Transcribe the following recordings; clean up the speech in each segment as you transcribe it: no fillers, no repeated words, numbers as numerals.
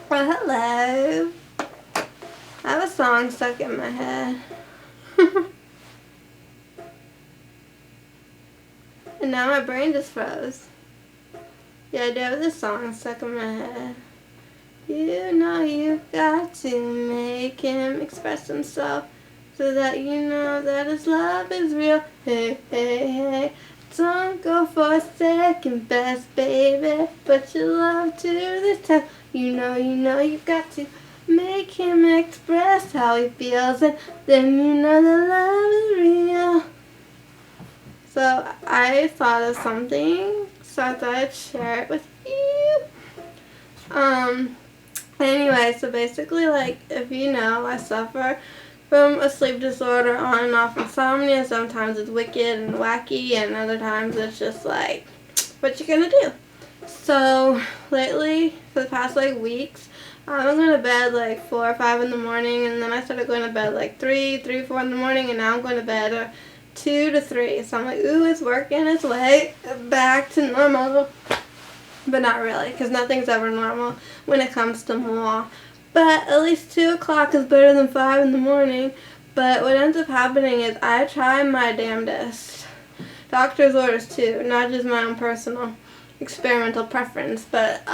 Well, hello. I have a song stuck in my head. And now my brain just froze. Yeah, I do have this song stuck in my head. You know you've got to make him express himself so that you know that his love is real. Hey, hey, hey. Don't go for second best, baby. Put your love to the test. You know you've got to make him express how he feels, and then you know the love is real. So I thought of something, so I thought I'd share it with you. Anyway, so basically, like, if you know, I suffer from a sleep disorder, on and off insomnia. Sometimes it's wicked and wacky, and other times it's just like, what you gonna do? So lately, for the past like weeks, I'm going to bed like 4 or 5 in the morning, and then I started going to bed like 3, 4 in the morning, and now I'm going to bed 2 to 3. So I'm like, ooh, it's working its way back to normal. But not really, because nothing's ever normal when it comes to moi. But at least 2 o'clock is better than 5 in the morning. But what ends up happening is I try my damnedest. Doctor's orders too, not just my own personal experimental preference, but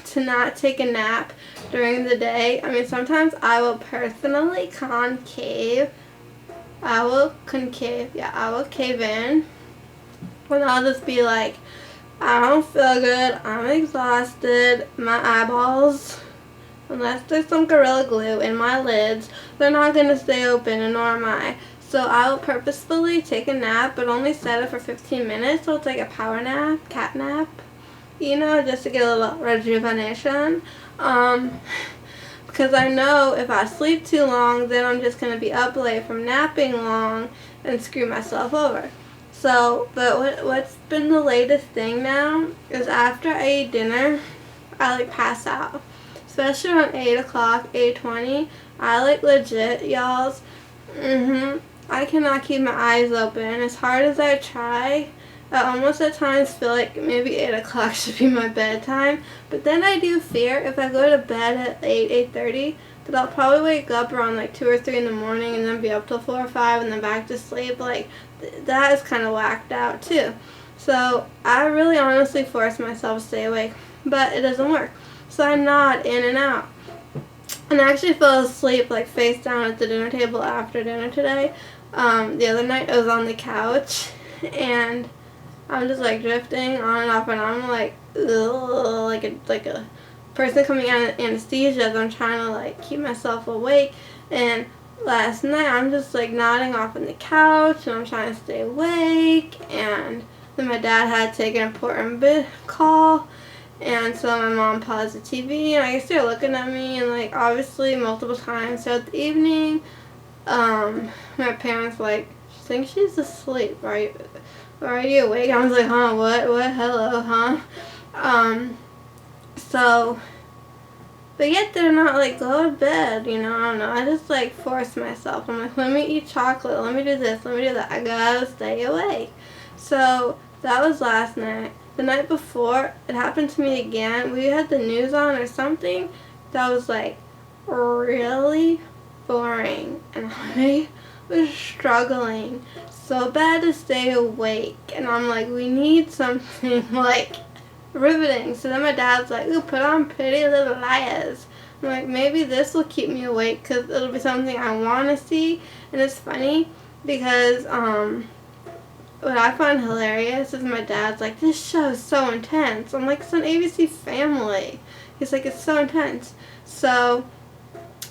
to not take a nap during the day. I mean, sometimes I will personally concave. I will cave in. And I'll just be like, I don't feel good, I'm exhausted, my eyeballs, unless there's some Gorilla Glue in my lids, they're not going to stay open, and nor am I. So I will purposefully take a nap, but only set it for 15 minutes, so it's like a power nap, cat nap, you know, just to get a little rejuvenation. Because I know if I sleep too long, then I'm just going to be up late from napping long and screw myself over. So, but what's been the latest thing now is after I eat dinner, I like pass out. Especially around 8 o'clock, 8:20, I like legit, y'all. I cannot keep my eyes open. As hard as I try, I almost at times feel like maybe 8 o'clock should be my bedtime. But then I do fear if I go to bed at 8:30, that I'll probably wake up around like 2 or 3 in the morning and then be up till 4 or 5 and then back to sleep. Like, that is kind of whacked out too. So I really honestly force myself to stay awake, but it doesn't work. So I nod in and out. And I actually fell asleep like face down at the dinner table after dinner today. The other night I was on the couch and I'm just like drifting on and off, and I'm like, ugh, like a person coming out of anesthesia as I'm trying to like keep myself awake. And last night I'm just like nodding off on the couch and I'm trying to stay awake, and then my dad had to take an important call, and so my mom paused the TV and I guess they're looking at me, and like obviously multiple times throughout the evening, my parents like, she thinks she's asleep, right? Are you awake? I was like, huh, what, hello, huh? So, but yet they're not like, go to bed, you know, I don't know. I just like force myself. I'm like, let me eat chocolate, let me do this, let me do that. I gotta stay awake. So, that was last night. The night before, it happened to me again. We had the news on or something that was like really boring. And I was struggling so bad to stay awake, and I'm like, we need something like riveting. So then my dad's like, ooh, put on Pretty Little Liars. I'm like, maybe this will keep me awake because it'll be something I want to see. And it's funny because what I find hilarious is my dad's like, this show is so intense. I'm like, it's on ABC Family. He's like, it's so intense. So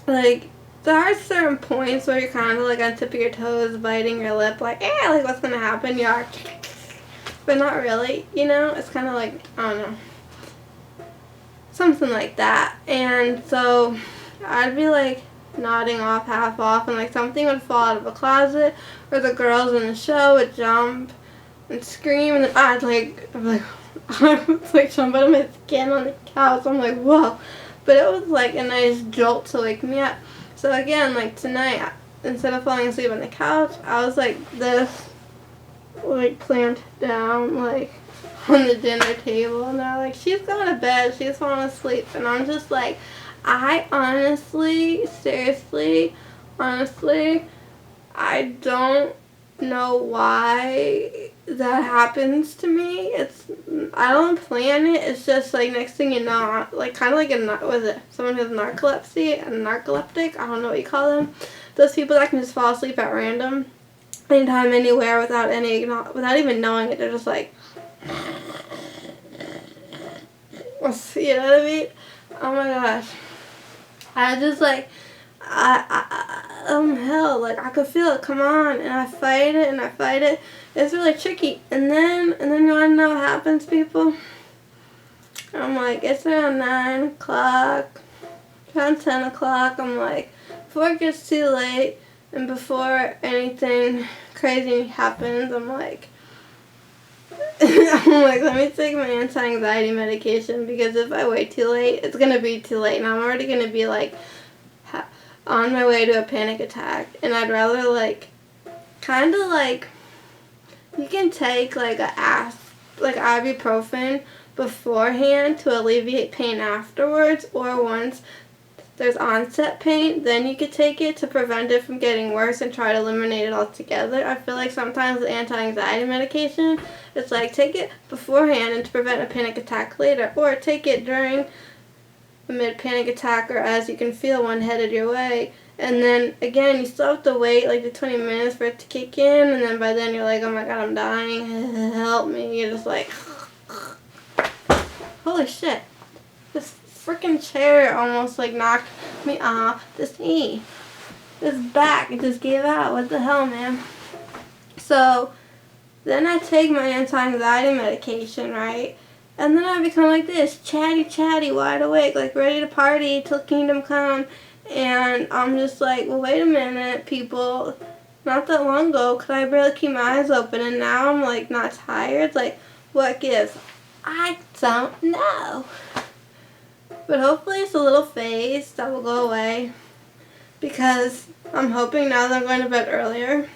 like, there are certain points where you're kind of like on tip of your toes, biting your lip, like, like what's gonna happen? You are, but not really, you know. It's kind of like, I don't know, something like that. And so I'd be like nodding off, half off, and like something would fall out of a closet, or the girls in the show would jump and scream, and then I'd like, I was like jumping out of my skin on the couch. I'm like, whoa. But it was like a nice jolt to wake me up. So again, like tonight, instead of falling asleep on the couch, I was like this, like clamped down, like on the dinner table, and they're like, she's going to bed, she's falling asleep, and I'm just like, I honestly, seriously, honestly, I don't know why that happens to me. I don't plan it. It's just like next thing you know, like kind of like was it someone who has narcolepsy, a narcoleptic? I don't know what you call them. Those people that can just fall asleep at random, anytime, anywhere, without even knowing it. They're just like, you know what I mean? Oh my gosh. I just like, hell, like I could feel it come on, and I fight it and I fight it. It's really tricky. And then you wanna know what happens, people? I'm like, it's around 9 o'clock, around 10 o'clock. I'm like, before it gets too late and before anything crazy happens, I'm like, let me take my anti-anxiety medication, because if I wait too late, it's gonna be too late, and I'm already gonna be like on my way to a panic attack. And I'd rather like, kind of like, you can take like like ibuprofen beforehand to alleviate pain afterwards, or once there's onset pain, then you could take it to prevent it from getting worse and try to eliminate it altogether. I feel like sometimes the anti-anxiety medication, it's like take it beforehand and to prevent a panic attack later, or take it during a mid-panic attack or as you can feel one headed your way. And then again, you still have to wait like the 20 minutes for it to kick in, and then by then you're like, oh my god, I'm dying, help me. You're just like, holy shit. This freaking chair almost like knocked me off this knee. This back, it just gave out. What the hell, man? So then I take my anti-anxiety medication, right? And then I become like this, chatty, wide awake, like ready to party till kingdom come. And I'm just like, well, wait a minute, people. Not that long ago, could I barely keep my eyes open, and now I'm like not tired? Like, what gives? I don't know. But hopefully it's a little phase that will go away, because I'm hoping now that I'm going to bed earlier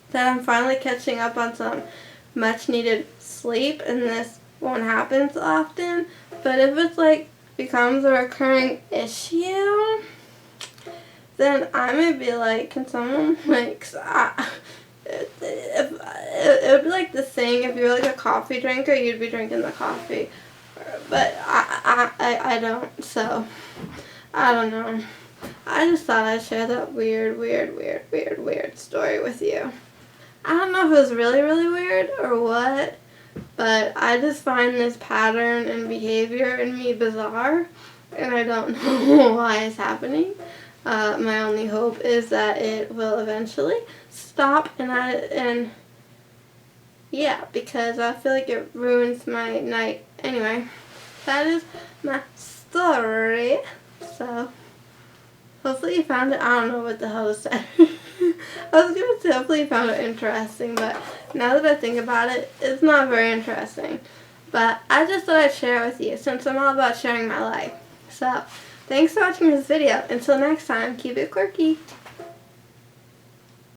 that I'm finally catching up on some much needed sleep, and this won't happen so often. But if it's like becomes a recurring issue, then I may be like, can someone like, it would be like the thing if you were like a coffee drinker, you'd be drinking the coffee, but I don't, so I don't know. I just thought I'd share that weird story with you. I don't know if it was really weird or what, but I just find this pattern and behavior in me bizarre, and I don't know why it's happening. My only hope is that it will eventually stop, and yeah, because I feel like it ruins my night. Anyway, that is my story. So hopefully you found it. I don't know what the hell to say. I was gonna say hopefully you found it interesting, but now that I think about it, it's not very interesting. But I just thought I'd share it with you, since I'm all about sharing my life. So thanks for watching this video. Until next time, keep it quirky.